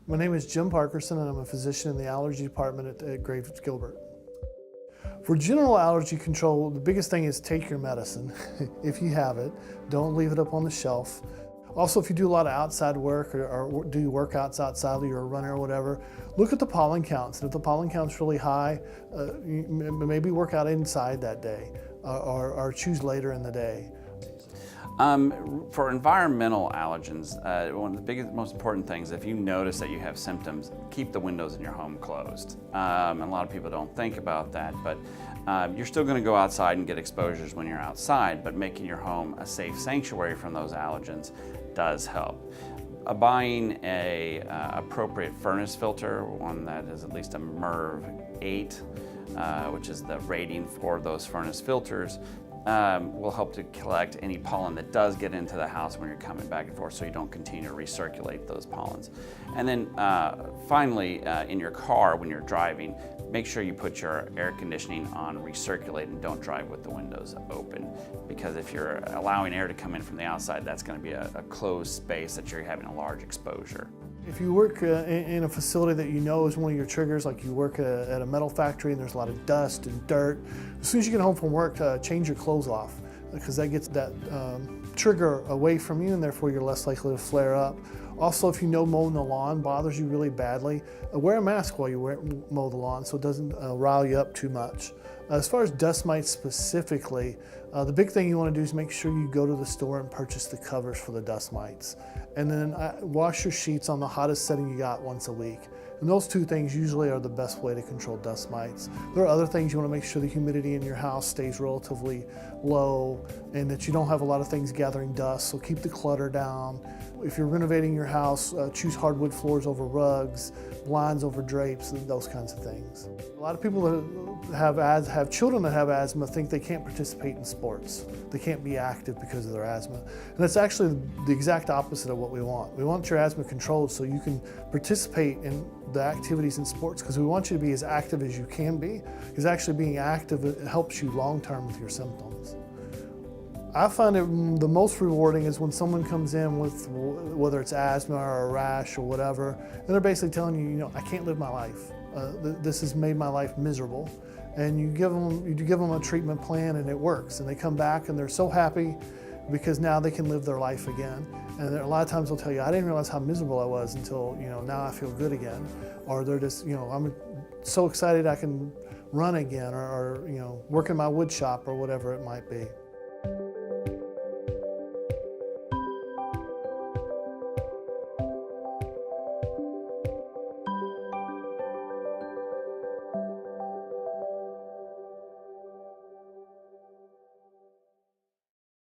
My name is Jim Parkerson and I'm a physician in the allergy department at Graves Gilbert. For general allergy control, the biggest thing is take your medicine. If you have it, don't leave it up on the shelf. Also, if you do a lot of outside work or do workouts outside, or you're a runner or whatever, look at the pollen counts. And if the pollen count's really high, maybe work out inside that day or choose later in the day. For environmental allergens, one of the biggest, most important things, if you notice that you have symptoms, keep the windows in your home closed. And a lot of people don't think about that, but you're still going to go outside and get exposures when you're outside, but making your home a safe sanctuary from those allergens does help. Buying a appropriate furnace filter, one that is at least a MERV 8, which is the rating for those furnace filters, will help to collect any pollen that does get into the house when you're coming back and forth, so you don't continue to recirculate those pollens. And then finally, in your car when you're driving, make sure you put your air conditioning on recirculate and don't drive with the windows open, because if you're allowing air to come in from the outside, that's going to be a closed space that you're having a large exposure. If you work in a facility that you know is one of your triggers, like you work at a metal factory and there's a lot of dust and dirt, as soon as you get home from work, change your clothes off, because that gets that trigger away from you and therefore you're less likely to flare up. Also, if you know mowing the lawn bothers you really badly, wear a mask while you mow the lawn so it doesn't rile you up too much. As far as dust mites specifically, the big thing you want to do is make sure you go to the store and purchase the covers for the dust mites. And then wash your sheets on the hottest setting you got once a week. And those two things usually are the best way to control dust mites. There are other things you want to make sure the humidity in your house stays relatively low and that you don't have a lot of things gathering dust, so keep the clutter down. If you're renovating your house, choose hardwood floors over rugs, blinds over drapes, those kinds of things. A lot of people that have children that have asthma think they can't participate in sports. They can't be active because of their asthma. And that's actually the exact opposite of what we want. We want your asthma controlled so you can participate in the activities in sports, because we want you to be as active as you can be, because actually being active helps you long-term with your symptoms. I find it the most rewarding is when someone comes in with, whether it's asthma or a rash or whatever, and they're basically telling you, I can't live my life. This has made my life miserable. And you give them a treatment plan and it works. And they come back and they're so happy because now they can live their life again. And a lot of times they'll tell you, I didn't realize how miserable I was until, now I feel good again. Or they're just, I'm so excited I can run again or work in my wood shop or whatever it might be.